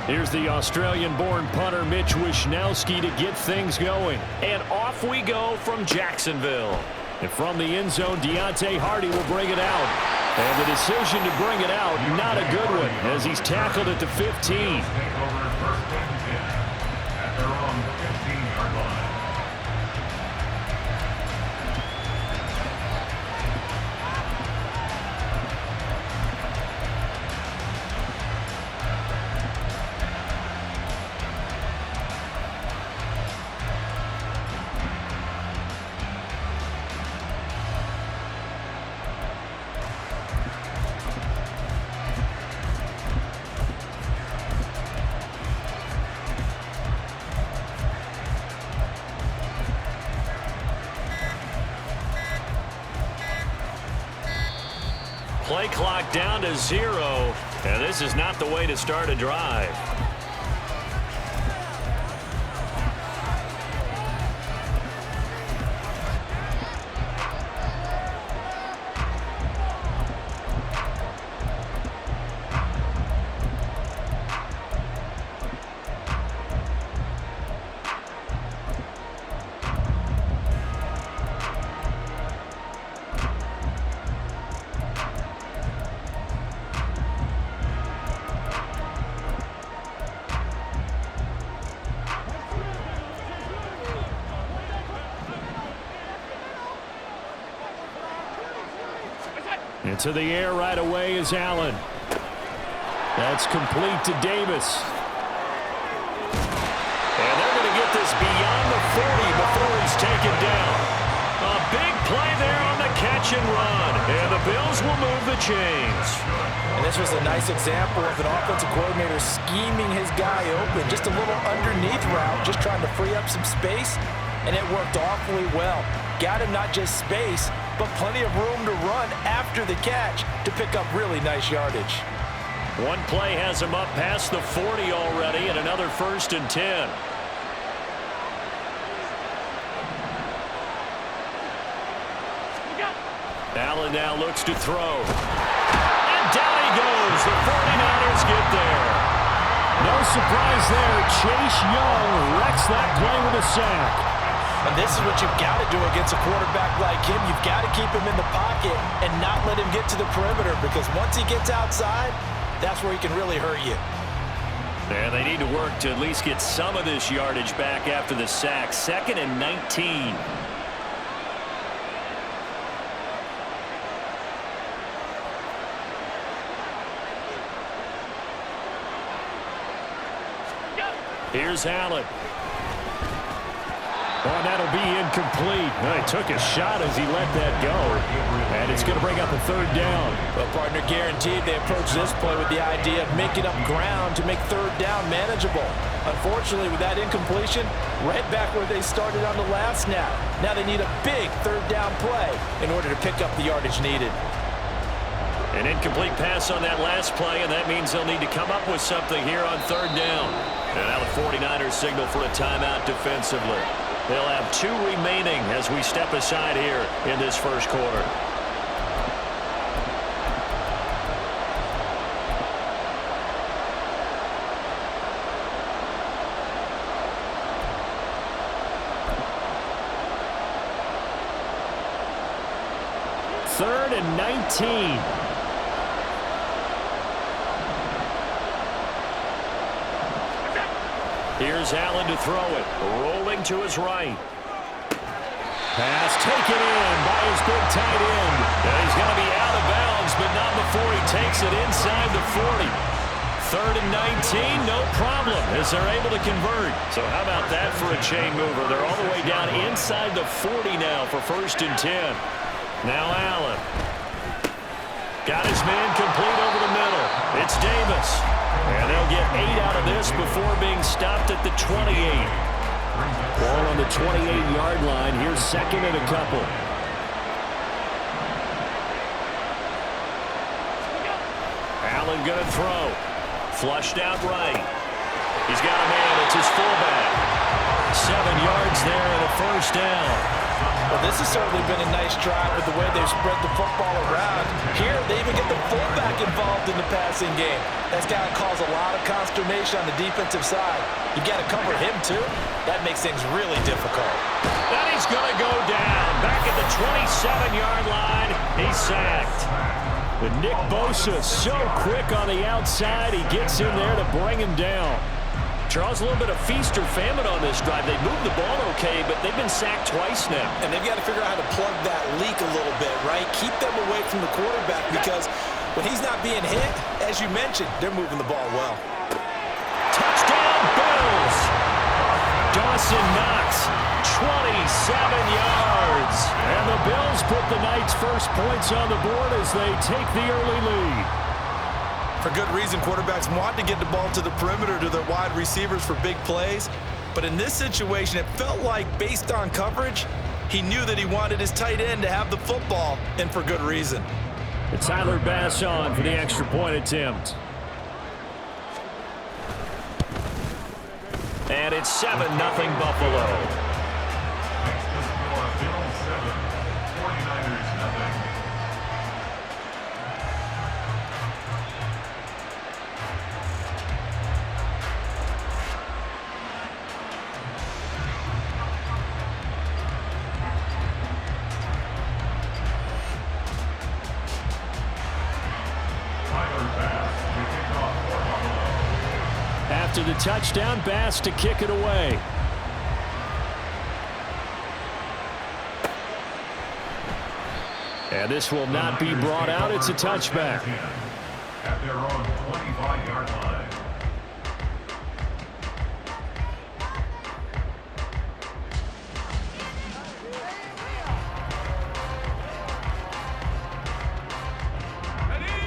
Here's the Australian-born punter Mitch Wishnowsky to get things going. And off we go from Jacksonville. And from the end zone, Deontay Hardy will bring it out. And the decision to bring it out, not a good one, as he's tackled at the 15. Play clock down to 0, and this is not the way to start a drive. Into the air right away is Allen. That's complete to Davis. And they're going to get this beyond the 40 before he's taken down. A big play there on the catch and run. And the Bills will move the chains. And this was a nice example of an offensive coordinator scheming his guy open. Just a little underneath route, just trying to free up some space. And it worked awfully well. Got him not just space, but plenty of room to run after the catch to pick up really nice yardage. One play has him up past the 40 already, and another 1st and 10. Allen now looks to throw. And down he goes. The 49ers get there. No surprise there. Chase Young wrecks that play with a sack. And this is what you've got to do against a quarterback like him. You've got to keep him in the pocket and not let him get to the perimeter, because once he gets outside, that's where he can really hurt you. And they need to work to at least get some of this yardage back after the sack. 2nd and 19. Here's Allen. Oh, that'll be incomplete. He took a shot as he let that go. And it's going to bring up a 3rd down. Well, partner, guaranteed they approach this play with the idea of making up ground to make 3rd down manageable. Unfortunately, with that incompletion, right back where they started on the last snap. Now they need a big 3rd down play in order to pick up the yardage needed. An incomplete pass on that last play, and that means they'll need to come up with something here on 3rd down. And now the 49ers signal for a timeout defensively. They'll have 2 remaining as we step aside here in this 1st quarter. Third and 19. Here's Allen to throw it. Rolling to his right. Pass taken in by his big tight end. And he's going to be out of bounds, but not before he takes it inside the 40. 3rd and 19, no problem, as they're able to convert. So how about that for a chain mover? They're all the way down inside the 40 now for 1st and 10. Now Allen. Got his man complete over the middle. It's Davis. And they'll get 8 out of this before being stopped at the 28. Ball on the 28-yard line. Here's 2nd and a couple. Allen going to throw. Flushed out right. He's got a man. It's his fullback. 7 yards there and a 1st down. Well, this has certainly been a nice drive with the way they've spread the football around. Here, they even get the fullback involved in the passing game. That's got to cause a lot of consternation on the defensive side. You got to cover him, too. That makes things really difficult. And he's going to go down. Back at the 27-yard line, he's sacked. But Nick Bosa so quick on the outside, he gets in there to bring him down. Charles, a little bit of feast or famine on this drive. They moved the ball okay, but they've been sacked twice now. And they've got to figure out how to plug that leak a little bit, right? Keep them away from the quarterback because when he's not being hit, as you mentioned, they're moving the ball well. Touchdown, Bills! Dawson Knox, 27 yards. And the Bills put the Knights' first points on the board as they take the early lead. For good reason, quarterbacks want to get the ball to the perimeter to their wide receivers for big plays. But in this situation, it felt like, based on coverage, he knew that he wanted his tight end to have the football, and for good reason. It's Tyler Bass on for the extra point attempt. And it's 7-0 Buffalo. After the touchdown, Bass to kick it away. And this will not be brought out. It's a touchback. At their own 25-yard line.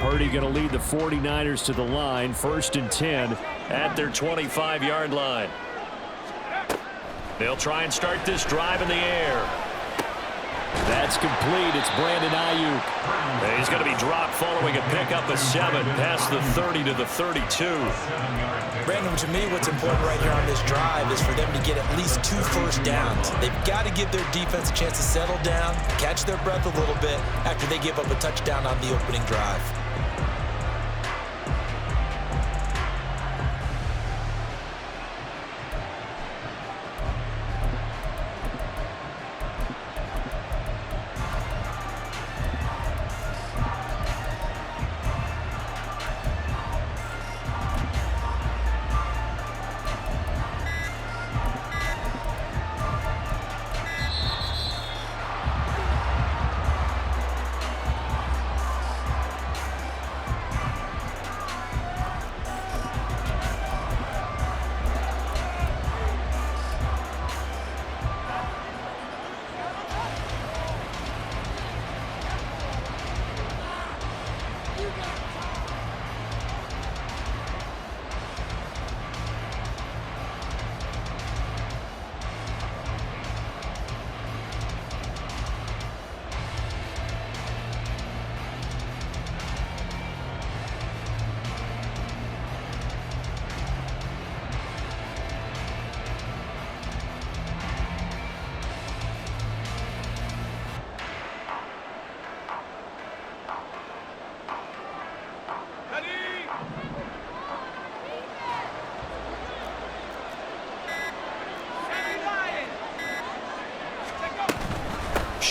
Purdy going to lead the 49ers to the line, 1st and 10 at their 25-yard line. They'll try and start this drive in the air. That's complete. It's Brandon Ayuk. He's going to be dropped following a pickup of 7 past the 30 to the 32. Brandon, to me, what's important right here on this drive is for them to get at least 2 first downs. They've got to give their defense a chance to settle down, catch their breath a little bit after they give up a touchdown on the opening drive.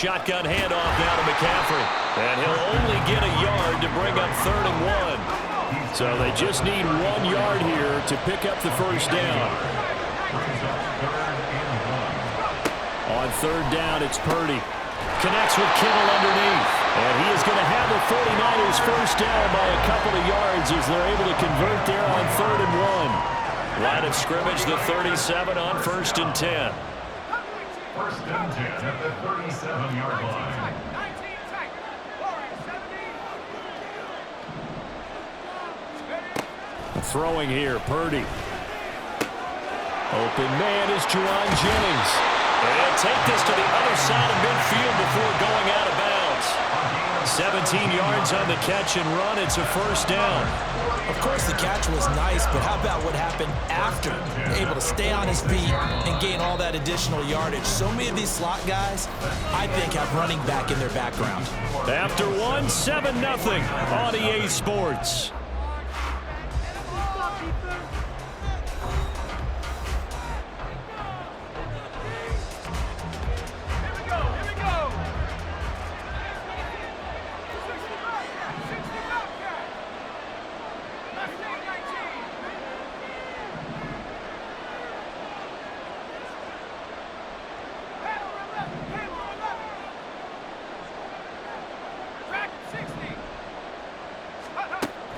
Shotgun handoff down to McCaffrey. And he'll only get a yard to bring up 3rd and 1. So they just need 1 yard here to pick up the first down. On 3rd down, it's Purdy. Connects with Kittle underneath. And he is going to have the 49ers first down by a couple of yards as they're able to convert there on 3rd and 1. Line of scrimmage, the 37 on 1st and 10. 1st and 10 at the 37-yard line. Throwing here, Purdy. Open man is Juwan Jennings. And take this to the other side of midfield before going out of bounds. 17 yards on the catch and run. It's a first down. Of course, the catch was nice, but how about what happened after? Able to stay on his feet and gain all that additional yardage. So many of these slot guys, I think, have running back in their background. After 7-0 on EA Sports.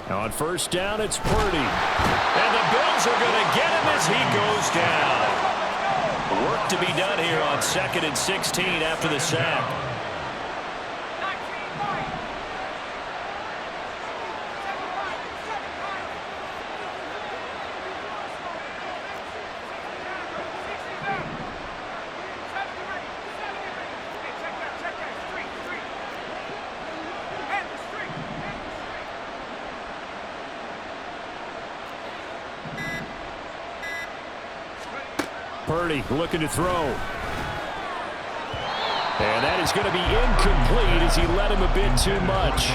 On first down, it's Purdy. And the Bills are going to get him as he goes down. Work to be done here on 2nd and 16 after the sack. Purdy looking to throw. And that is going to be incomplete as he let him a bit too much.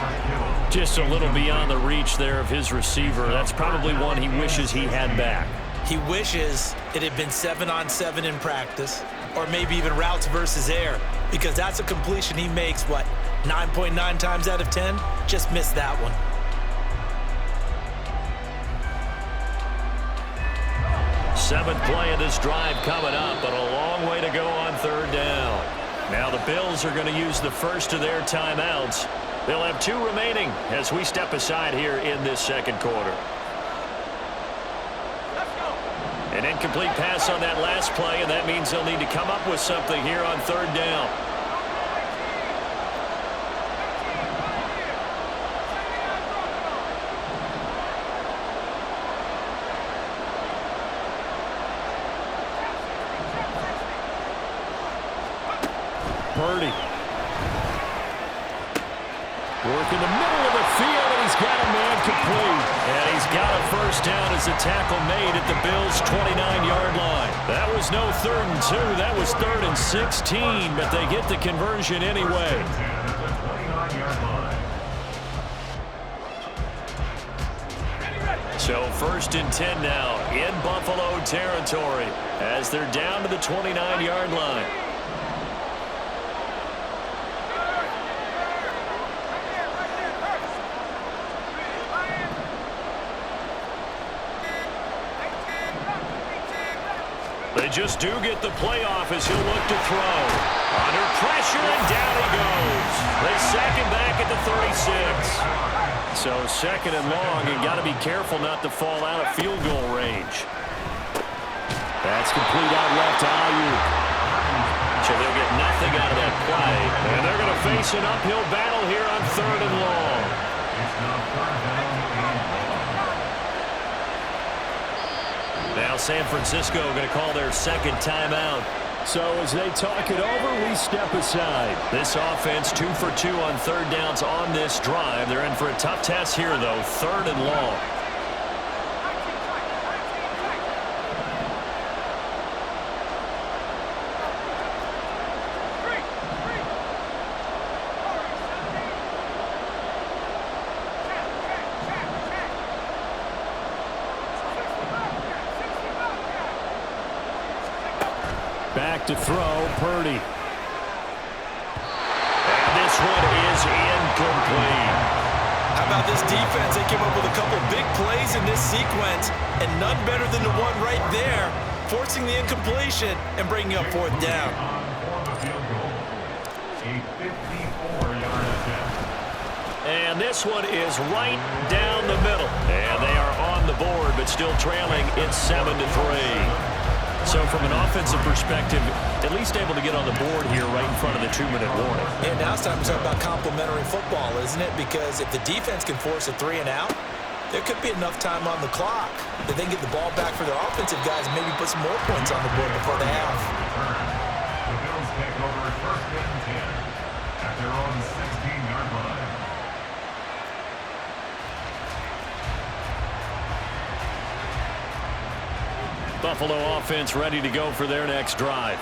Just a little beyond the reach there of his receiver. That's probably one he wishes he had back. He wishes it had been 7-on-7 in practice, or maybe even routes versus air, because that's a completion he makes, 9.9 times out of 10? Just missed that one. Seventh play of this drive coming up, but a long way to go on third down. Now the Bills are going to use the first of their timeouts. They'll have 2 remaining as we step aside here in this second quarter. An incomplete pass on that last play, and that means they'll need to come up with something here on third down. Purdy. Work in the middle of the field, and he's got a man complete. And he's got a first down as the tackle made at the Bills' 29-yard line. That was no 3rd and 2. That was 3rd and 16, but they get the conversion anyway. So 1st and 10 now in Buffalo territory as they're down to the 29-yard line. They just do get the playoff as he'll look to throw. Under pressure, and down he goes. They sack him back at the 36. So 2nd and long, you got to be careful not to fall out of field goal range. That's complete out left to Ayuk. So they'll get nothing out of that play. And they're going to face an uphill battle here on 3rd and long. Now San Francisco going to call their 2nd timeout. So as they talk it over, we step aside. This offense 2 for 2 on 3rd downs on this drive. They're in for a tough test here, though. 3rd and long. Back to throw, Purdy. And this one is incomplete. How about this defense? They came up with a couple big plays in this sequence, and none better than the one right there, forcing the incompletion and bringing up 4th down. And this one is right down the middle. And they are on the board, but still trailing. It's 7-3. So from an offensive perspective, at least able to get on the board here right in front of the 2-minute warning. Yeah, now it's time to talk about complementary football, isn't it? Because if the defense can force a 3 and out, there could be enough time on the clock that they can get the ball back for their offensive guys and maybe put some more points on the board before the half. The Bills take over 1st and 10 at their own 16-yard line. Buffalo offense ready to go for their next drive.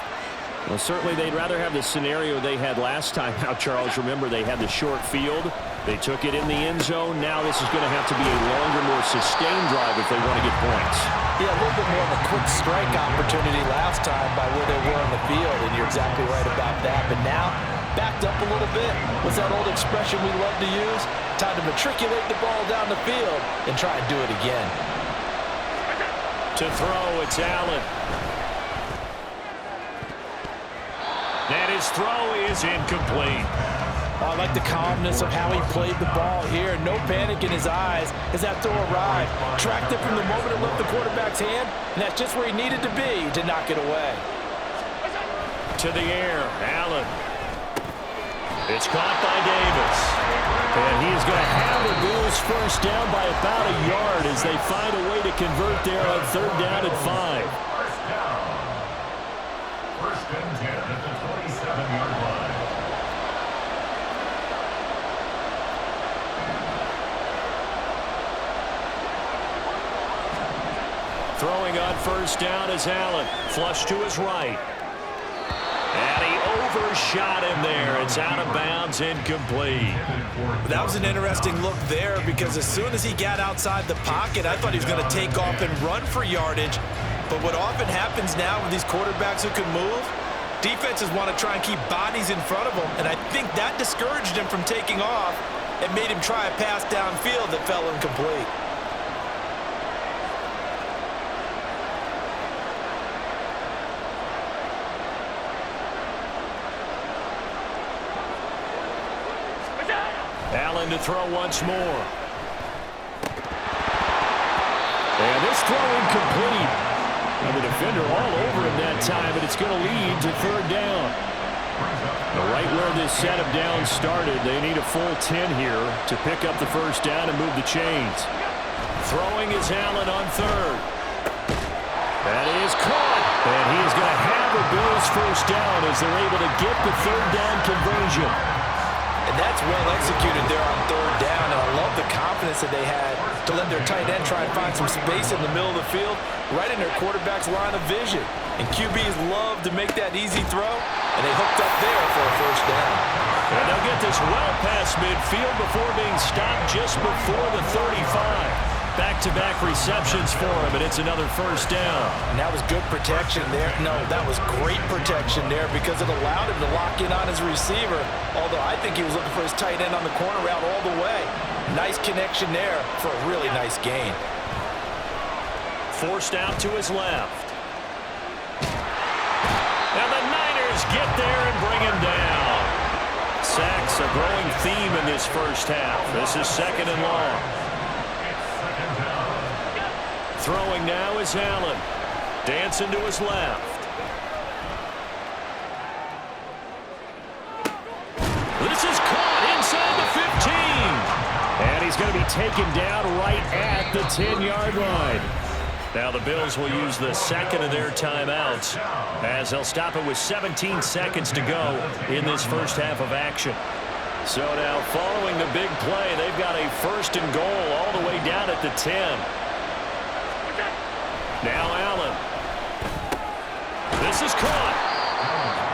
Well, certainly they'd rather have the scenario they had last time out, Charles. Remember, they had the short field. They took it in the end zone. Now this is going to have to be a longer, more sustained drive if they want to get points. Yeah, a little bit more of a quick strike opportunity last time by where they were on the field, and you're exactly right about that. But now, backed up a little bit. What's that old expression we love to use? Time to matriculate the ball down the field and try and do it again. To throw, it's Allen. And his throw is incomplete. Oh, I like the calmness of how he played the ball here. No panic in his eyes as that throw arrived. Tracked it from the moment it left the quarterback's hand, and that's just where he needed to be to knock it away. To the air, Allen. It's caught by Davis. And he's going to have the Bills first down by about a yard as they find a way to convert there on 3rd down and 5. First down. 1st and 10 at the 27-yard line. Throwing on 1st down is Allen. Flush to his right. And he overshot him there. It's out of bounds, incomplete. That was an interesting look there because as soon as he got outside the pocket, I thought he was going to take off and run for yardage. But what often happens now with these quarterbacks who can move, defenses want to try and keep bodies in front of them, and I think that discouraged him from taking off and made him try a pass downfield that fell incomplete. Allen to throw once more. And this throw incomplete. And the defender all over him that time, but it's going to lead to 3rd down. Right where this set of downs started, they need a full 10 here to pick up the 1st down and move the chains. Throwing is Allen on 3rd. That is caught. And he is going to have the Bills 1st down as they're able to get the 3rd down conversion. And that's well executed there on 3rd down, and I love the confidence that they had to let their tight end try and find some space in the middle of the field, right in their quarterback's line of vision. And QBs love to make that easy throw, and they hooked up there for a 1st down. And they'll get this well past midfield before being stopped just before the 35. Back-to-back receptions for him, and it's another 1st down. And that was good protection there. No, that was great protection there because it allowed him to lock in on his receiver, although I think he was looking for his tight end on the corner route all the way. Nice connection there for a really nice gain. Forced out to his left. And the Niners get there and bring him down. Sacks a growing theme in this 1st half. This is 2nd and long. Throwing now is Allen. Dancing to his left. This is caught inside the 15. And he's going to be taken down right at the 10-yard line. Now the Bills will use the 2nd of their timeouts as they'll stop it with 17 seconds to go in this 1st half of action. So now following the big play, they've got a 1st and goal all the way down at the 10. Now Allen. This is caught.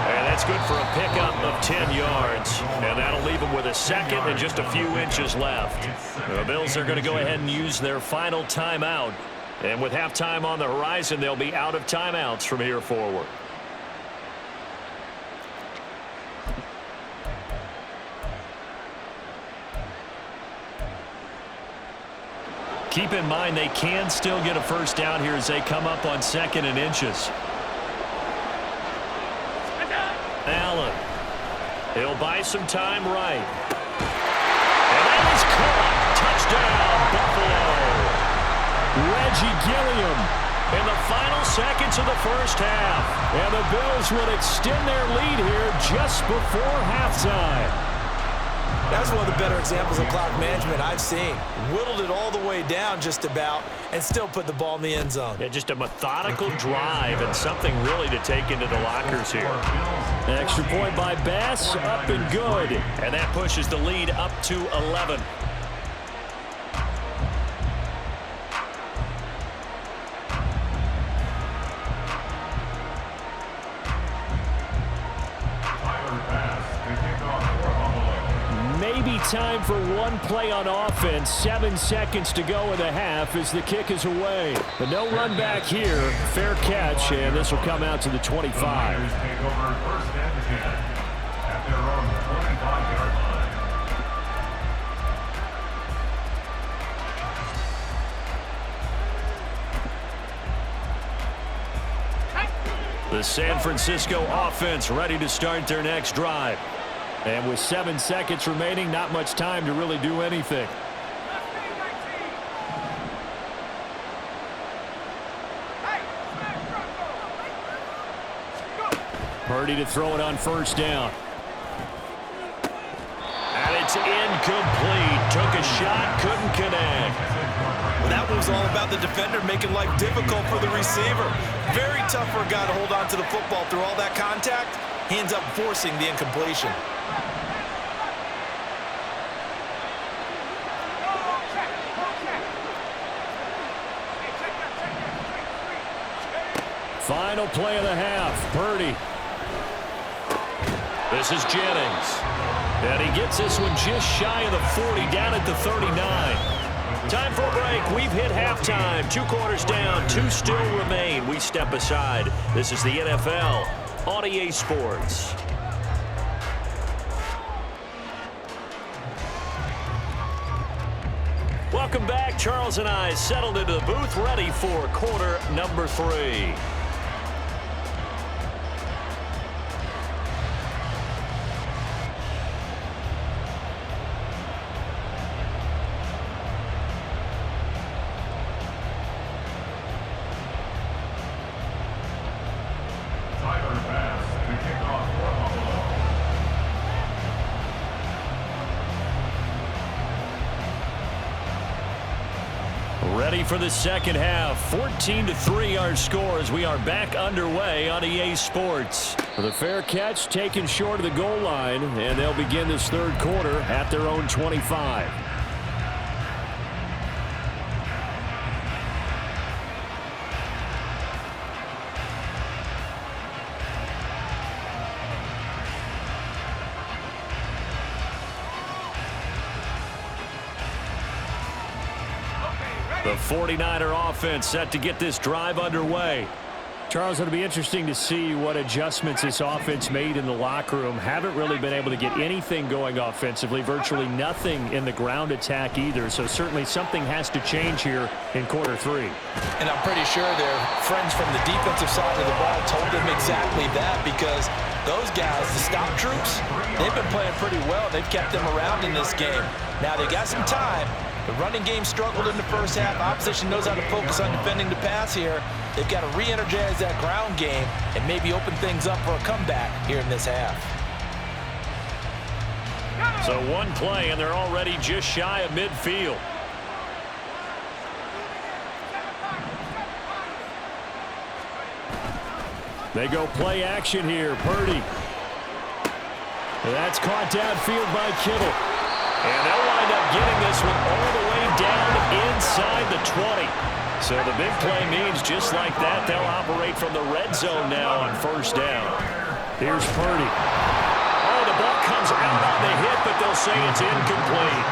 And that's good for a pickup of 10 yards. And that'll leave them with a 2nd and just a few inches left. The Bills are going to go ahead and use their final timeout. And with halftime on the horizon, they'll be out of timeouts from here forward. Keep in mind they can still get a 1st down here as they come up on 2nd and inches. Allen. He'll buy some time right. And that is caught. Touchdown, Buffalo. Reggie Gilliam in the final seconds of the 1st half. And the Bills will extend their lead here just before halftime. That's one of the better examples of clock management I've seen. Whittled it all the way down just about and still put the ball in the end zone. Yeah, just a methodical drive and something really to take into the lockers here. An extra point by Bass, up and good. And that pushes the lead up to 11. time for one play on offense. 7 seconds to go in the half as the kick is away. But no run back here. Fair catch, and this will come out to the 25. Niners take over first and 10 at their own 25-yard line. The San Francisco offense ready to start their next drive. And with 7 seconds remaining, not much time to really do anything. Purdy to throw it on first down. And it's incomplete. Took a shot, couldn't connect. Well, that was all about the defender making life difficult for the receiver. Very tough for a guy to hold on to the football through all that contact. He ends up forcing the incompletion. Final play of the half. Purdy. This is Jennings. And he gets this one just shy of the 40, down at the 39. Time for a break. We've hit halftime. 2 quarters down, 2 still remain. We step aside. This is the NFL on EA Sports. Welcome back. Charles and I settled into the booth, ready for quarter number 3. Ready for the second half. 14-3 our score as we are back underway on EA Sports. The fair catch taken short of the goal line, and they'll begin this third quarter at their own 25. The 49er offense set to get this drive underway. Charles, it'll be interesting to see what adjustments this offense made in the locker room. Haven't really been able to get anything going offensively, virtually nothing in the ground attack either. So certainly something has to change here in quarter 3. And I'm pretty sure their friends from the defensive side of the ball told them exactly that, because those guys, the stop troops, they've been playing pretty well. They've kept them around in this game. Now they got some time. The running game struggled in the first half. Opposition knows how to focus on defending the pass here. They've got to re-energize that ground game and maybe open things up for a comeback here in this half. So one play, and they're already just shy of midfield. They go play action here. Purdy. That's caught downfield by Kittle. And they'll wind up getting this one all the way down inside the 20. So the big play means just like that, they'll operate from the red zone now on first down. Here's Purdy. Oh, the ball comes out on the hit, but they'll say it's incomplete.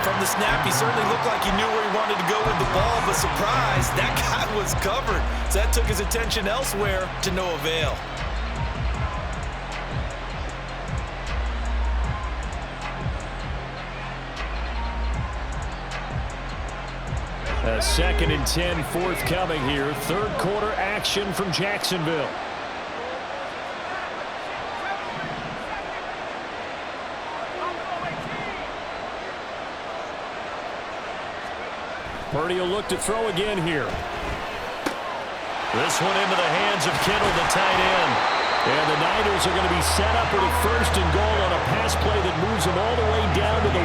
From the snap, he certainly looked like he knew where he wanted to go with the ball, but surprise, that guy was covered. So that took his attention elsewhere to no avail. A 2nd and 10 forthcoming here. Third quarter action from Jacksonville. Purdy will look to throw again here. This one into the hands of Kittle, the tight end. And the Niners are going to be set up with a 1st and goal on a pass play that moves them all the way down to the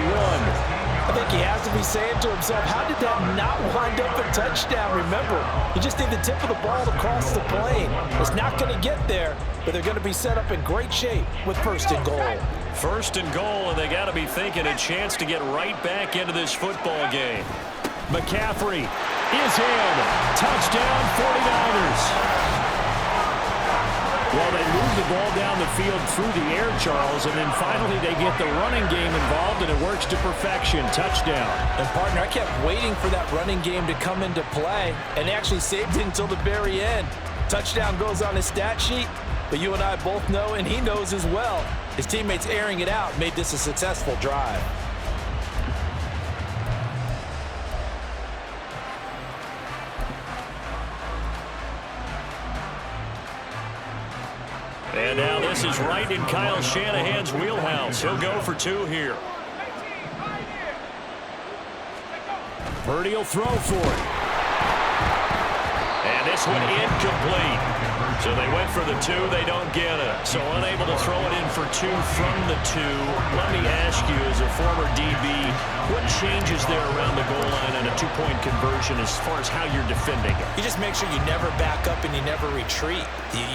1. I think he has to be saying to himself, how did that not wind up a touchdown? Remember, he just did the tip of the ball across the plane. It's not going to get there, but they're going to be set up in great shape with 1st and goal. 1st and goal, and they got to be thinking a chance to get right back into this football game. McCaffrey is in. Touchdown 49ers. Well, they moved the ball down the field through the air, Charles, and then finally they get the running game involved, and it works to perfection. Touchdown. And, partner, I kept waiting for that running game to come into play, and they actually saved it until the very end. Touchdown goes on his stat sheet, but you and I both know, and he knows as well, his teammates airing it out made this a successful drive. And now this is right in Kyle Shanahan's wheelhouse. He'll go for 2 here. Purdy will throw for it. And this one incomplete. So they went for the 2. They don't get it. So unable to throw it in for 2 from the 2. Let me ask you, as a former DB, what changes there around the goal line on a 2-point conversion as far as how you're defending it? You just make sure you never back up and you never retreat.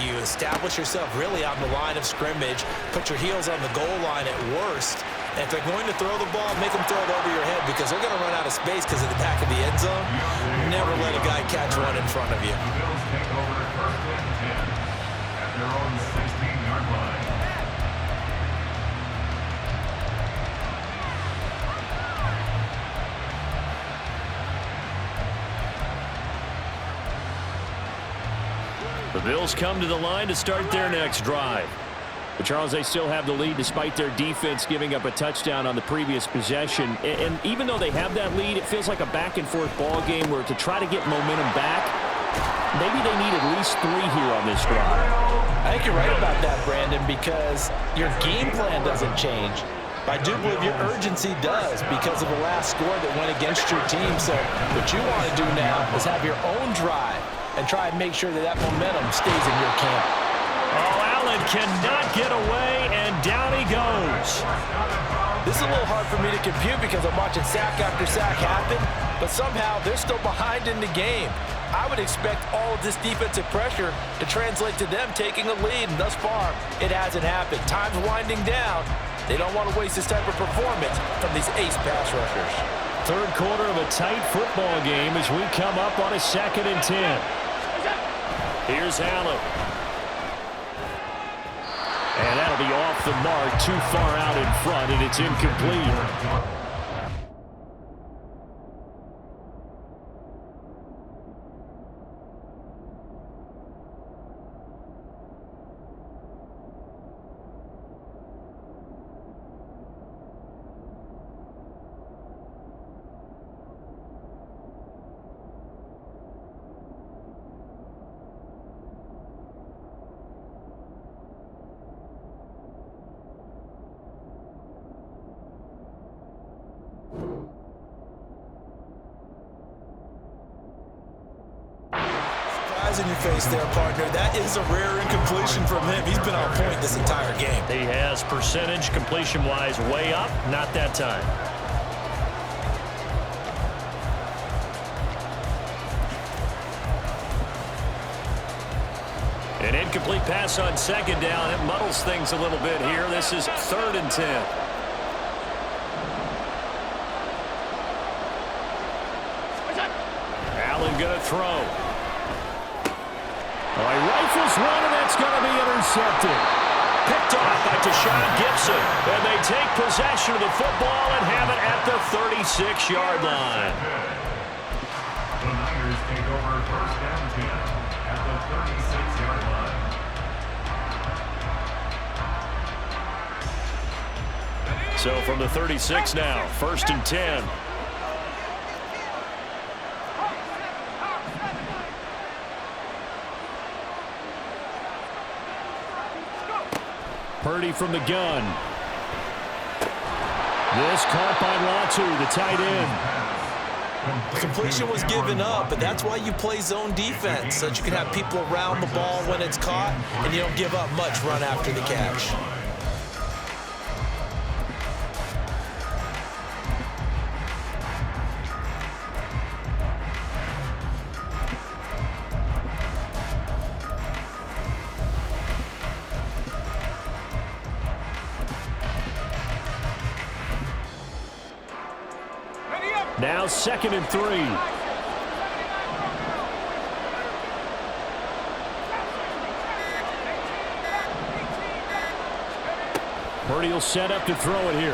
You establish yourself really on the line of scrimmage, put your heels on the goal line at worst, and if they're going to throw the ball, make them throw it over your head because they're going to run out of space because of the back of the end zone. Never let a guy catch one in front of you. The Bills take over 1st and 10 at their own 16-yard line. The Bills come to the line to start their next drive. But Charles, they still have the lead despite their defense giving up a touchdown on the previous possession. And even though they have that lead, it feels like a back-and-forth ball game where to try to get momentum back, maybe they need at least 3 here on this drive. I think you're right about that, Brandon, because your game plan doesn't change. I do believe your urgency does because of the last score that went against your team. So what you want to do now is have your own drive and try and make sure that that momentum stays in your camp. Oh, Allen cannot get away, and down he goes. This is a little hard for me to compute because I'm watching sack after sack happen, but somehow they're still behind in the game. I would expect all of this defensive pressure to translate to them taking a lead, and thus far, it hasn't happened. Time's winding down. They don't want to waste this type of performance from these ace pass rushers. Third quarter of a tight football game as we come up on a 2nd and 10. Here's Allen. And that'll be off the mark, too far out in front, and it's incomplete. In your face there, partner. That is a rare incompletion from him. He's been on point this entire game. He has percentage completion-wise way up. Not that time. An incomplete pass on 2nd down. It muddles things a little bit here. This is 3rd and 10. Allen going to throw. He rifles one, and that's going to be intercepted. Picked off by Deshaun Gibson. And they take possession of the football and have it at the 36-yard line. The Niners take over 1st and 10 at the 36-yard line. So from the 36 now, 1st and 10. Purdy from the gun. This caught by Latu, the tight end. The completion was given up, but that's why you play zone defense, so that you can have people around the ball when it's caught, and you don't give up much run after the catch. Now 2nd and 3. Purdy will set up to throw it here.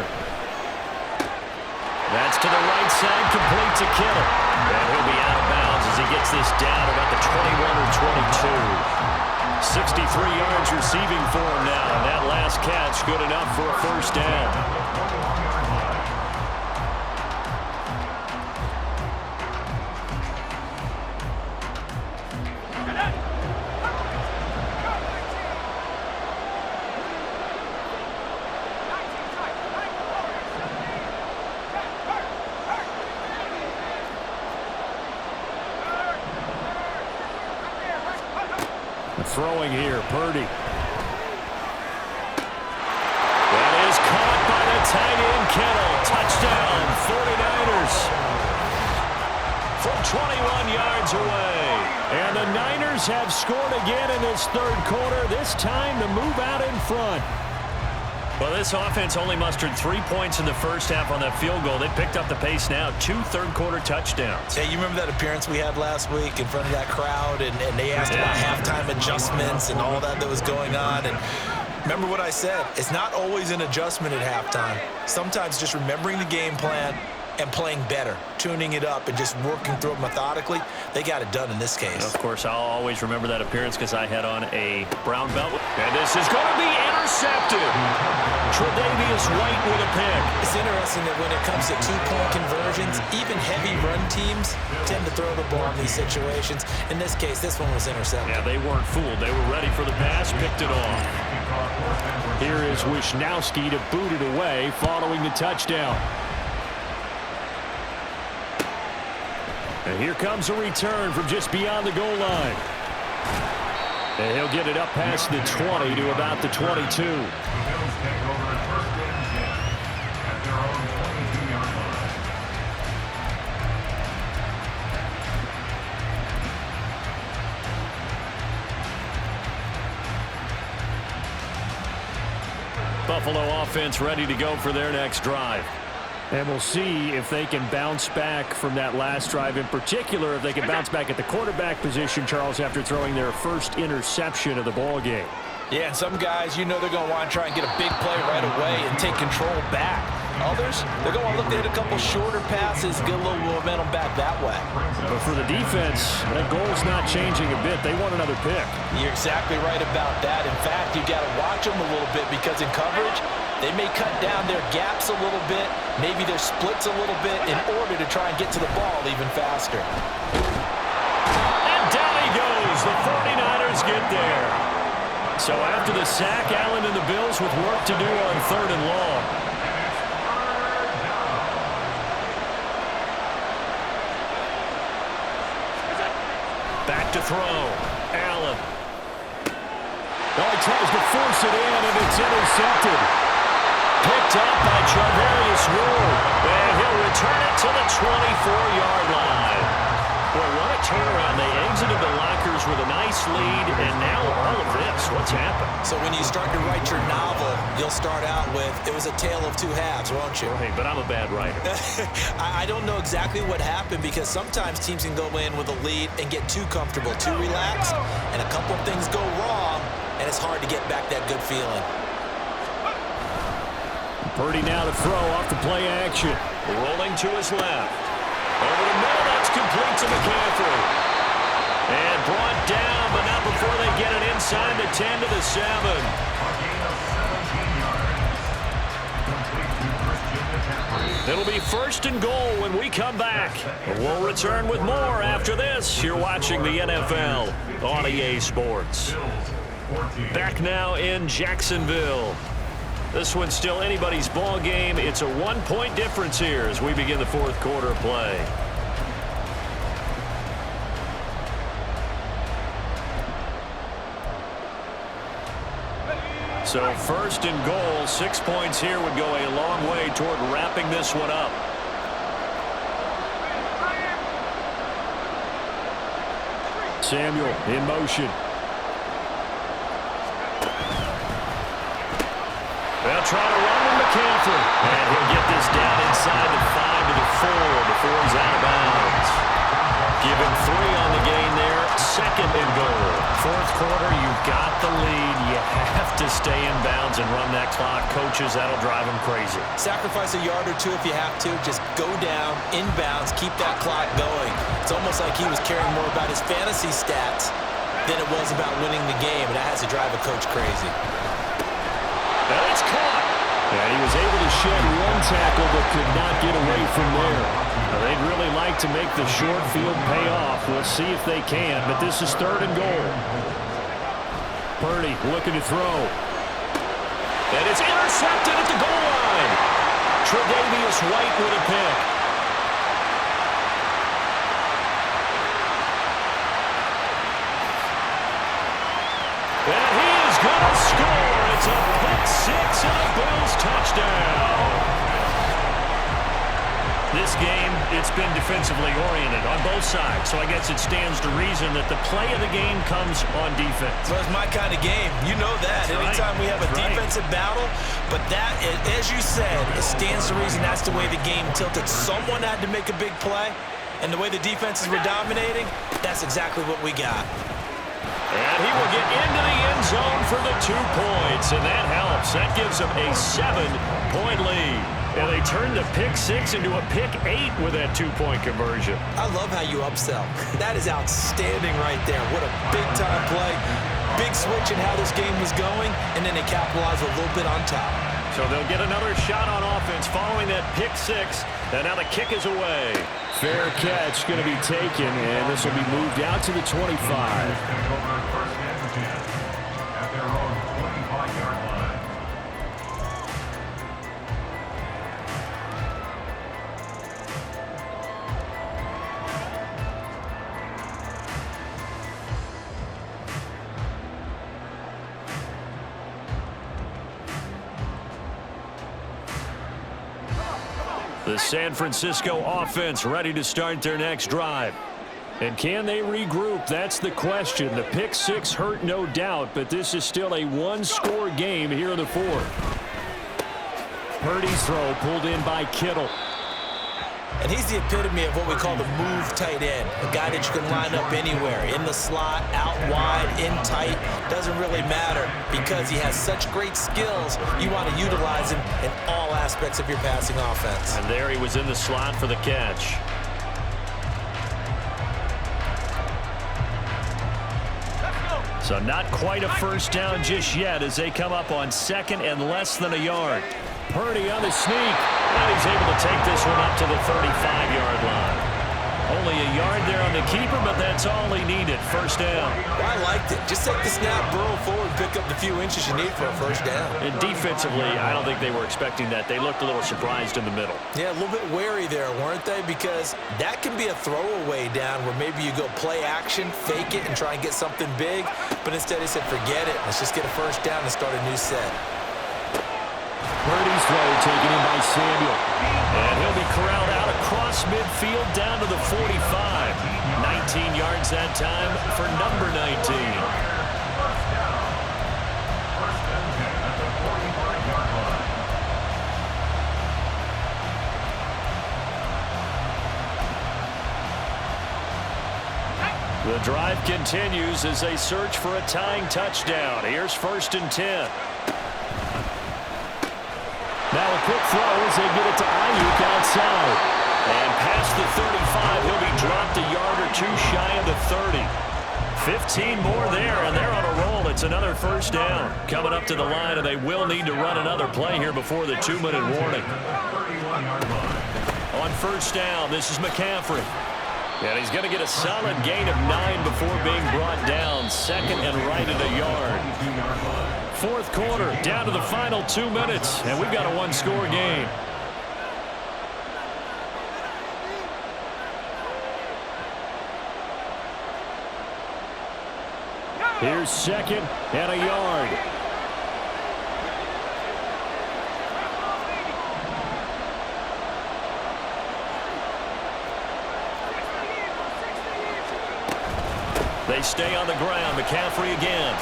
That's to the right side, complete to Kittle. And he'll be out of bounds as he gets this down about the 21 or 22. 63 yards receiving for him now. And that last catch good enough for a first down. Throwing here, Purdy. That is caught by the tight end, Kittle. Touchdown, 49ers. From 21 yards away. And the Niners have scored again in this third quarter, this time to move out in front. Well, this offense only mustered 3 points in the first half on that field goal. They picked up the pace now. 2 third-quarter touchdowns. Hey, you remember that appearance we had last week in front of that crowd, and they asked about halftime adjustments and all that was going on, and remember what I said. It's not always an adjustment at halftime. Sometimes just remembering the game plan and playing better, tuning it up and just working through it methodically. They got it done in this case. Of course, I'll always remember that appearance because I had on a brown belt. And this is going to be intercepted. Tre'Davious White with a pick. It's interesting that when it comes to two-point conversions, even heavy run teams tend to throw the ball in these situations. In this case, this one was intercepted. Yeah, they weren't fooled. They were ready for the pass, picked it off. Here is Wisnowski to boot it away following the touchdown. And here comes a return from just beyond the goal line. And he'll get it up past the 20 to about the 22. Buffalo offense ready to go for their next drive. And we'll see if they can bounce back from that last drive. In particular, if they can bounce back at the quarterback position, Charles, after throwing their first interception of the ball game. Yeah, and some guys, they're going to want to try and get a big play right away and take control back. Others, they're going to want to look to hit a couple shorter passes, get a little momentum back that way. But for the defense, that goal's not changing a bit. They want another pick. You're exactly right about that. In fact, you got to watch them a little bit because in coverage, they may cut down their gaps a little bit, maybe their splits a little bit in order to try and get to the ball even faster. And down he goes. The 49ers get there. So after the sack, Allen and the Bills with work to do on 3rd and long. Back to throw. Allen. Oh, he tries to force it in, and it's intercepted. Picked up by Charvarius Ward. And he'll return it to the 24-yard line. Boy, what a turnaround. They exited the lockers with a nice lead, and now all of this. What's happened? So when you start to write your novel, you'll start out with, it was a tale of two halves, won't you? Hey, but I'm a bad writer. I don't know exactly what happened because sometimes teams can go in with a lead and get too comfortable, too relaxed, and a couple of things go wrong, and it's hard to get back that good feeling. Purdy now to throw off the play action. Rolling to his left. Over the middle, that's complete to McCaffrey. And brought down, but not before they get it inside the 10 to the 7. It'll be 1st and goal when we come back. We'll return with more after this. You're watching the NFL on EA Sports. Back now in Jacksonville. This one's still anybody's ball game. It's a 1-point difference here as we begin the 4th quarter of play. So 1st and goal, 6 points here would go a long way toward wrapping this one up. Samuel in motion. They'll try to run with McCaffrey. And he'll get this down inside the 5 to the 4 before he's out of bounds. Give him 3 on the gain there. 2nd and goal. 4th quarter, you've got the lead. You have to to stay in bounds and run that clock. Coaches, that'll drive them crazy. Sacrifice a yard or two if you have to. Just go down, inbounds, keep that clock going. It's almost like he was caring more about his fantasy stats than it was about winning the game, and that has to drive a coach crazy. And it's caught. And he was able to shed one tackle but could not get away from there. Now, they'd really like to make the short field pay off. We'll see if they can, but this is 3rd and goal. Purdy looking to throw. And it's intercepted at the goal line. Tre'Davious White with a pick. And he is going to score. It's a pick six and a Bills touchdown. This game, it's been defensively oriented on both sides, so I guess it stands to reason that the play of the game comes on defense. Well, it's my kind of game. You know that. That's Anytime right. we have a defensive battle, but that, as you said, it stands to reason that's the way the game tilted. Someone had to make a big play, and the way the defenses were dominating, that's exactly what we got. And he will get into the end zone for the 2 points, and that helps. That gives him a 7-point lead. And they turned the pick six into a pick 8 with that 2-point conversion. I love how you upsell. That is outstanding right there. What a big-time play. Big switch in how this game was going, and then they capitalized a little bit on top. So they'll get another shot on offense following that pick 6, and now the kick is away. Fair catch going to be taken, and this will be moved out to the 25. At their own 25-yard line. The San Francisco offense ready to start their next drive. And can they regroup? That's the question. The pick 6 hurt, no doubt, but this is still a one-score game here in the 4th. Purdy's throw pulled in by Kittle. And he's the epitome of what we call the move tight end, a guy that you can line up anywhere, in the slot, out wide, in tight, doesn't really matter because he has such great skills. You want to utilize him in all aspects of your passing offense. And there he was in the slot for the catch. So not quite a first down just yet as they come up on 2nd and less than a yard. Purdy on the sneak. And he's able to take this one up to the 35-yard line. Only a yard there on the keeper, but that's all he needed. First down. I liked it. Just take the snap, burrow forward, pick up the few inches you need for a first down. And defensively, I don't think they were expecting that. They looked a little surprised in the middle. Yeah, a little bit wary there, weren't they? Because that can be a throwaway down where maybe you go play action, fake it, and try and get something big. But instead they said, forget it. Let's just get a first down and start a new set. Purdy's throw taken in by Samuel. And he'll be corralled out across midfield down to the 45. 19 yards that time for number 19. The drive continues as they search for a tying touchdown. Here's 1st and 10. Now a quick throw as they get it to Ayuk outside. And past the 35, he'll be dropped a yard or 2 shy of the 30. 15 more there, and they're on a roll. It's another first down. Coming up to the line, and they will need to run another play here before the 2-minute warning. On first down, this is McCaffrey. And he's going to get a solid gain of 9 before being brought down. 2nd and right at a yard. 4th quarter, down to the final 2 minutes, and we've got a one-score game. Here's 2nd and a yard. They stay on the ground. McCaffrey again.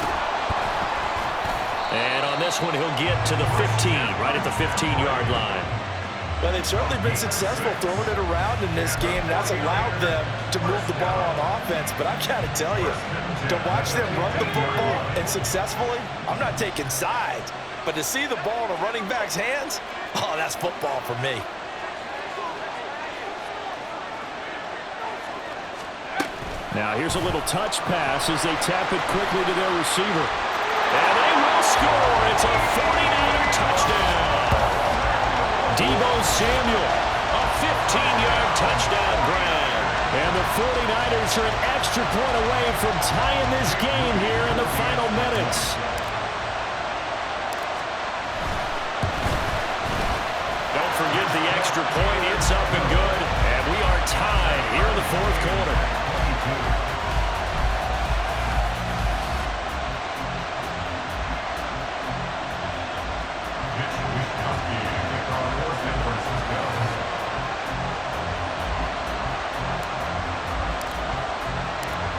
And on this one, he'll get to the 15, right at the 15-yard line. Well, they've certainly been successful throwing it around in this game. That's allowed them to move the ball on offense. But I've got to tell you, to watch them run the football and successfully, I'm not taking sides. But to see the ball in a running back's hands, oh, that's football for me. Now here's a little touch pass as they tap it quickly to their receiver. And they will score. It's a 49er touchdown. Deebo Samuel, a 15-yard touchdown grab. And the 49ers are an extra point away from tying this game here in the final minutes. Don't forget the extra point. It's up and good. And we are tied here in the fourth quarter.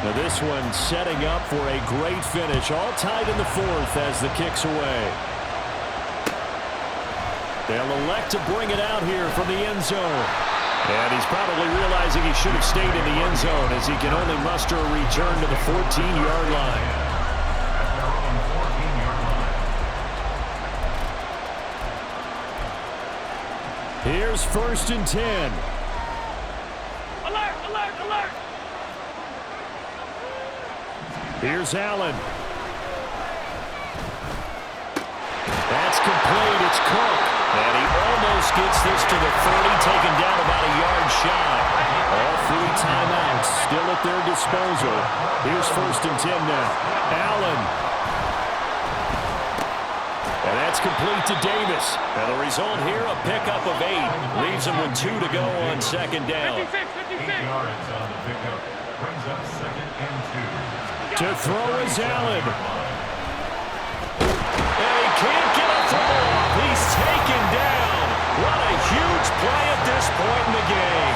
Now this one setting up for a great finish. All tied in the fourth as the kick's away. They'll elect to bring it out here from the end zone. And he's probably realizing he should have stayed in the end zone as he can only muster a return to the 14-yard line. Here's 1st and 10. Alert, alert, alert! Here's Allen. That's complete. It's Cook. And he almost gets this to the 30, taken down about a yard shy. All 3 timeouts still at their disposal. Here's 1st and 10 now. Allen. And that's complete to Davis. And the result here, a pickup of 8. Leaves him with 2 to go on 2nd down. 56, 56. 8 yards on the pickup. Brings up 2nd and 2. To throw is Allen. And he can't get a throw off. He's taken down. What a huge play at this point in the game.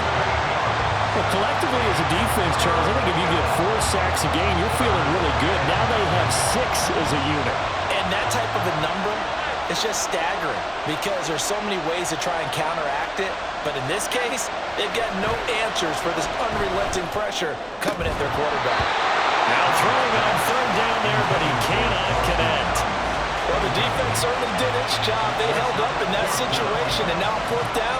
Well, collectively as a defense, Charles, I think if you get 4 sacks a game, you're feeling really good. Now they have 6 as a unit. And that type of a number is just staggering because there's so many ways to try and counteract it. But in this case, they've got no answers for this unrelenting pressure coming at their quarterback. Now throwing on 3rd down there, but he cannot connect. Well, the defense certainly did its job. They held up in that situation, and now 4th down,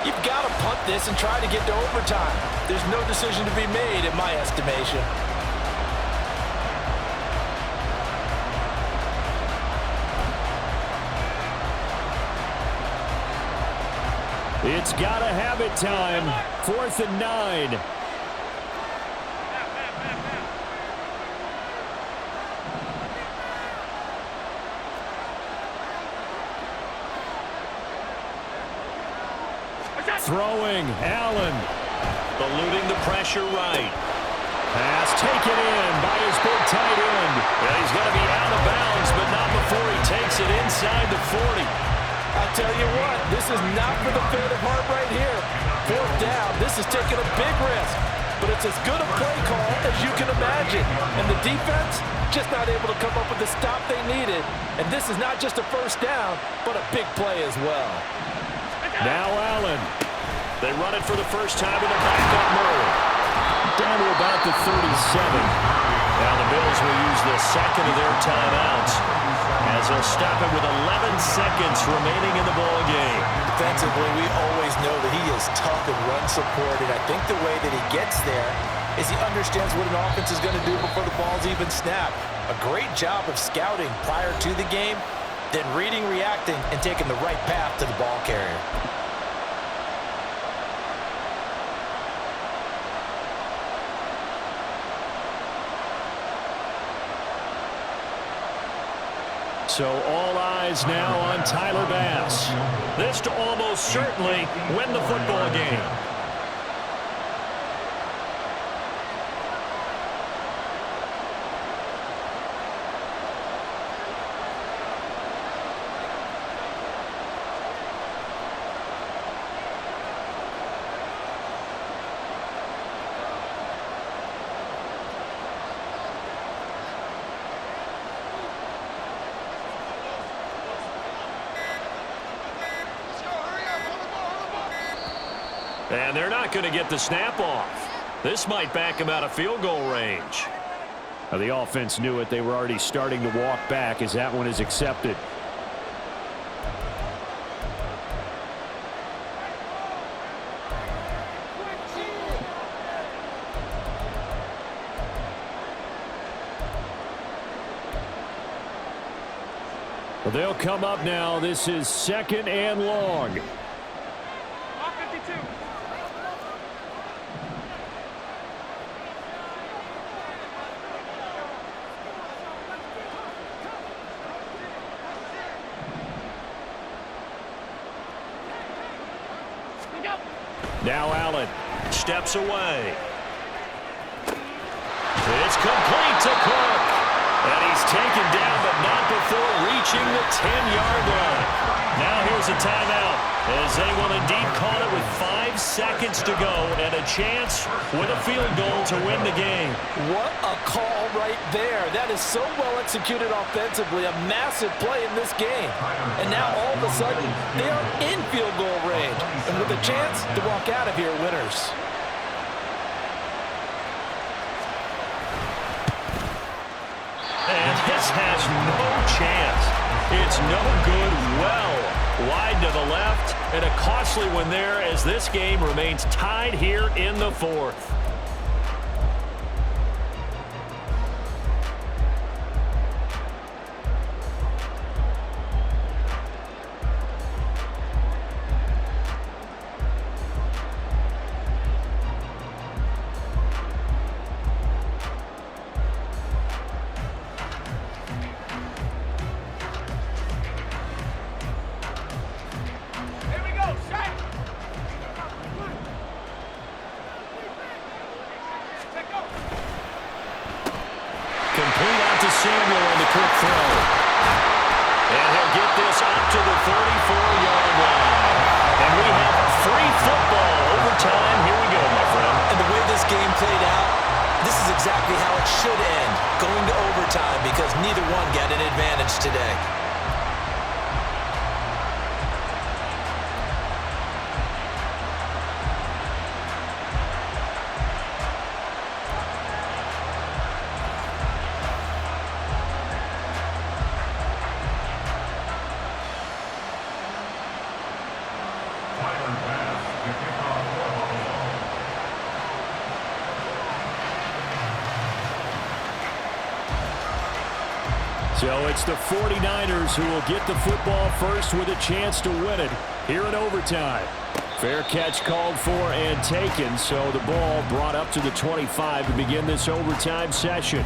you've got to punt this and try to get to overtime. There's no decision to be made, in my estimation. It's gotta have it time. 4th and 9. Throwing, Allen. Eluding the pressure right. Pass taken in by his big tight end. Well, he's going to be out of bounds, but not before he takes it inside the 40. I'll tell you what, this is not for the faint of heart right here. 4th down, this is taking a big risk. But it's as good a play call as you can imagine. And the defense just not able to come up with the stop they needed. And this is not just a 1st down, but a big play as well. Now Allen. They run it for the first time in the backup mode. Down to about the 37. Now the Bills will use the 2nd of their timeouts as they'll stop it with 11 seconds remaining in the ball game. Defensively, we always know that he is tough and run support, and I think the way that he gets there is he understands what an offense is going to do before the ball's even snapped. A great job of scouting prior to the game, then reading, reacting, and taking the right path to the ball carrier. So all eyes now on Tyler Bass. This to almost certainly win the football game. And they're not going to get the snap off. This might back him out of field goal range. Now, the offense knew it. They were already starting to walk back as that one is accepted. Well, they'll come up now. This is 2nd and long. Now Allen steps away. It's complete to Cook. And he's taken down, but not before reaching the 10-yard line. Now here's a timeout, as they will indeed call it with 5 seconds to go and a chance with a field goal to win the game. What a call right there. That is so well executed offensively. A massive play in this game. And now all of a sudden, they are in field goal range. And with a chance to walk out of here winners. And this has no chance. It's no good. Well wide to the left, and a costly one there as this game remains tied here in the 4th. Complete out to Samuel on the quick throw. And he'll get this up to the 34-yard line. And we have free football overtime. Here we go, my friend. And the way this game played out, this is exactly how it should end, going to overtime, because neither one got an advantage today. So it's the 49ers who will get the football first with a chance to win it here in overtime. Fair catch called for and taken, so the ball brought up to the 25 to begin this overtime session.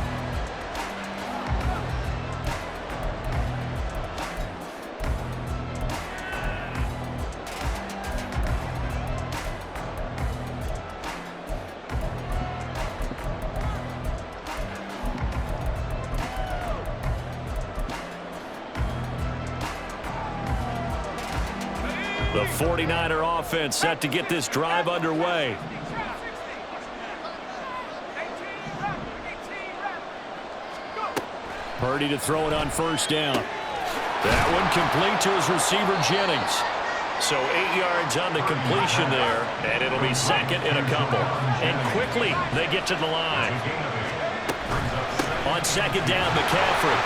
The 49er offense set to get this drive underway. Purdy to throw it on first down. That one complete to his receiver, Jennings. So 8 yards on the completion there, and it'll be 2nd and a couple. And quickly they get to the line. On 2nd down, McCaffrey.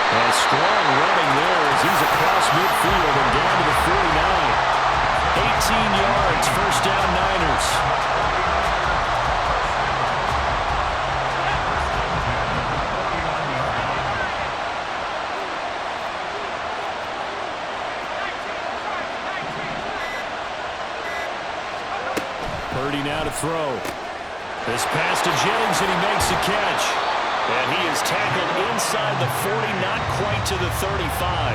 A strong running there as he's across midfield and down to the 49. 18 yards, first down Niners. Purdy now to throw. This pass to Jennings, and he makes the catch. And he is tackled inside the 40, not quite to the 35.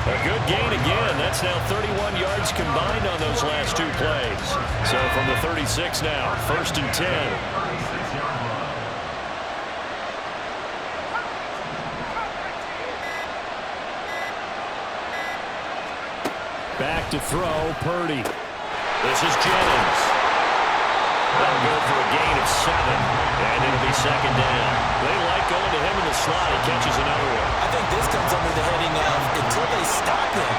A good gain again. That's now 31 yards combined on those last 2 plays. So from the 36 now, 1st and 10. Back to throw, Purdy. This is Jennings. That'll go for a gain of 7, and it'll be 2nd down. They like going to him in the slot. He catches another one. I think this comes under the heading of until they stop him.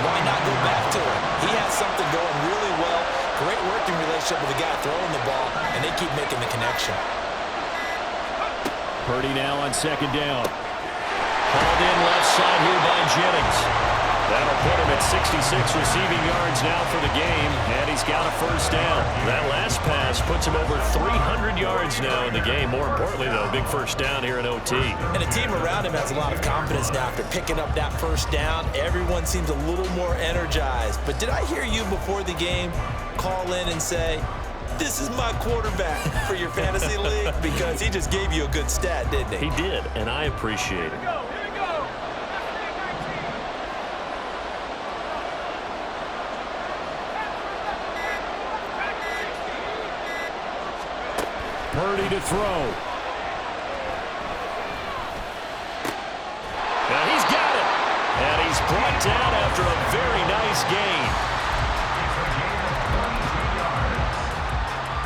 why not go back to him? He has something going really well. Great working relationship with the guy throwing the ball, and they keep making the connection. Purdy now on second down. Hauled in left side here by Jennings. That'll put him at 66 receiving yards now for the game, and he's got a first down. That last pass puts him over 300 yards now in the game. More importantly, though, big first down here in OT. And the team around him has a lot of confidence now after picking up that first down. Everyone seems a little more energized. But did I hear you before the game call in and say, this is my quarterback for your fantasy league? Because he just gave you a good stat, didn't he? He did, and I appreciate it. Purdy to throw. And he's got it. And he's brought down after a very nice gain. It's a gain of 22 yards.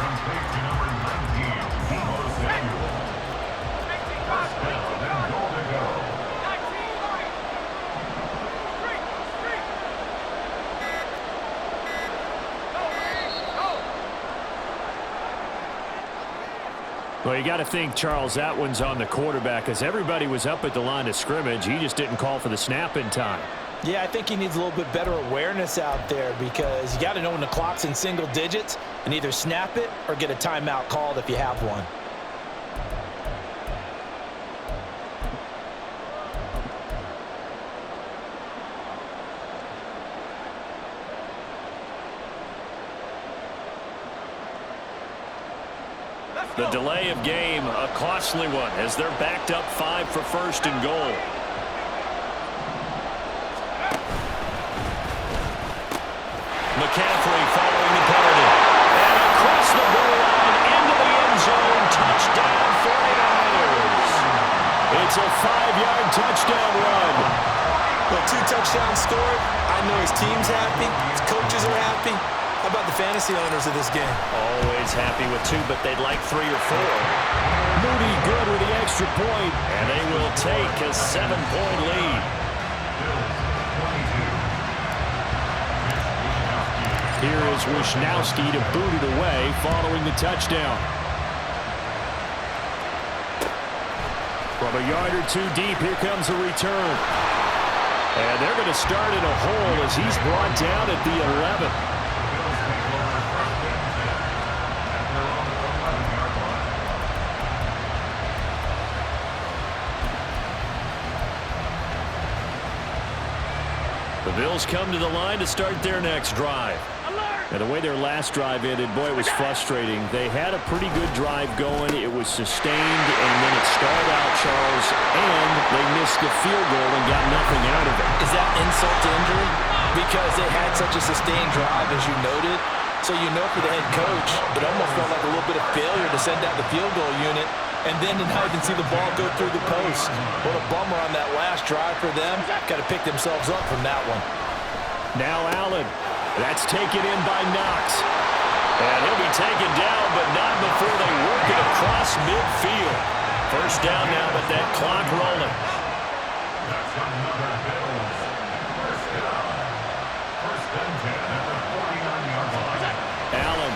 Complete to number 19, Leemo Samuel. First down and goal to go. Well, you got to think, Charles, that one's on the quarterback as everybody was up at the line of scrimmage. He just didn't call for the snap in time. Yeah, I think he needs a little bit better awareness out there because you got to know when the clock's in single digits and either snap it or get a timeout called if you have one. The delay of game, a costly one, as they're backed up 5 for first and goal. McCaffrey following the penalty. And across the goal line, into the end zone, touchdown 49ers. It's a 5-yard touchdown run. Well, 2 touchdowns scored. I know his team's happy. His coaches are happy. How about the fantasy owners of this game? Always happy with 2, but they'd like 3 or 4. Moody good with the extra point, and they will take a 7-point lead. Here is Wishnowski to boot it away following the touchdown. From a yard or 2 deep, here comes a return. And they're going to start in a hole as he's brought down at the 11. The Bills come to the line to start their next drive. And the way their last drive ended, boy, it was frustrating. They had a pretty good drive going. It was sustained, and then it stalled out, Charles, and they missed the field goal and got nothing out of it. Is that insult to injury? Because they had such a sustained drive, as you noted. So you know for the head coach, it almost felt like a little bit of failure to send out the field goal unit, and then to not even see the ball go through the post. What a bummer on that last drive for them. Got to pick themselves up from that one. Now Allen. That's taken in by Knox. And he'll be taken down, but not before they work it across midfield. First down now, but that clock rolling. That's another Bills. First down. First and 10 at the 49-yard line. Allen.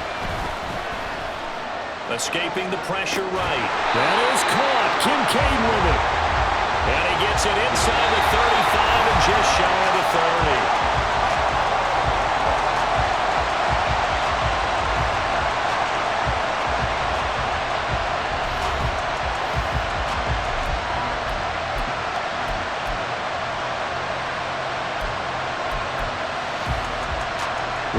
Escaping the pressure right. That is caught. Kincaid with it. And he gets it inside the 35 and just shy of the 30.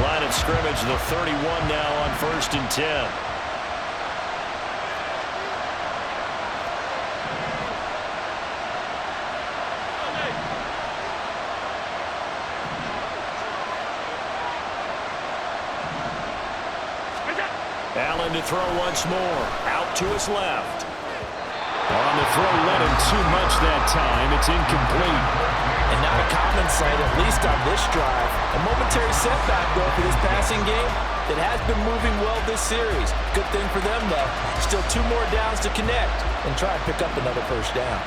Line of scrimmage, the 31 now on first and 10. Allen to throw once more. Out to his left. On the throw, led him too much that time. It's incomplete. And not a common sight, at least on this drive. A momentary setback, though, for this passing game that has been moving well this series. Good thing for them, though. Still 2 more downs to connect and try to pick up another first down.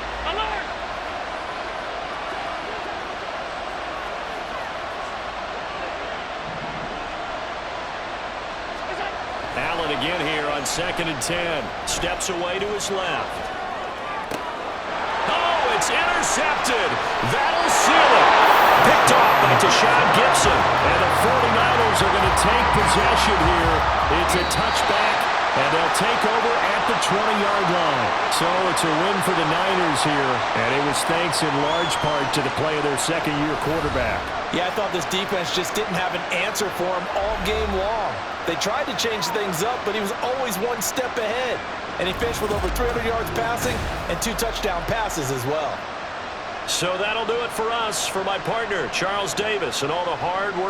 on 2nd and 10. Steps away to his left. Oh, it's intercepted. That'll seal it. Picked off by Tashawn Gibson. And the 49ers are going to take possession here. It's a touchback, and they'll take over at the 20-yard line. So it's a win for the Niners here, and it was thanks in large part to the play of their second-year quarterback. Yeah, I thought this defense just didn't have an answer for him all game long. They tried to change things up, but he was always one step ahead. And he finished with over 300 yards passing and 2 touchdown passes as well. So that'll do it for us. For my partner, Charles Davis, and all the hard work.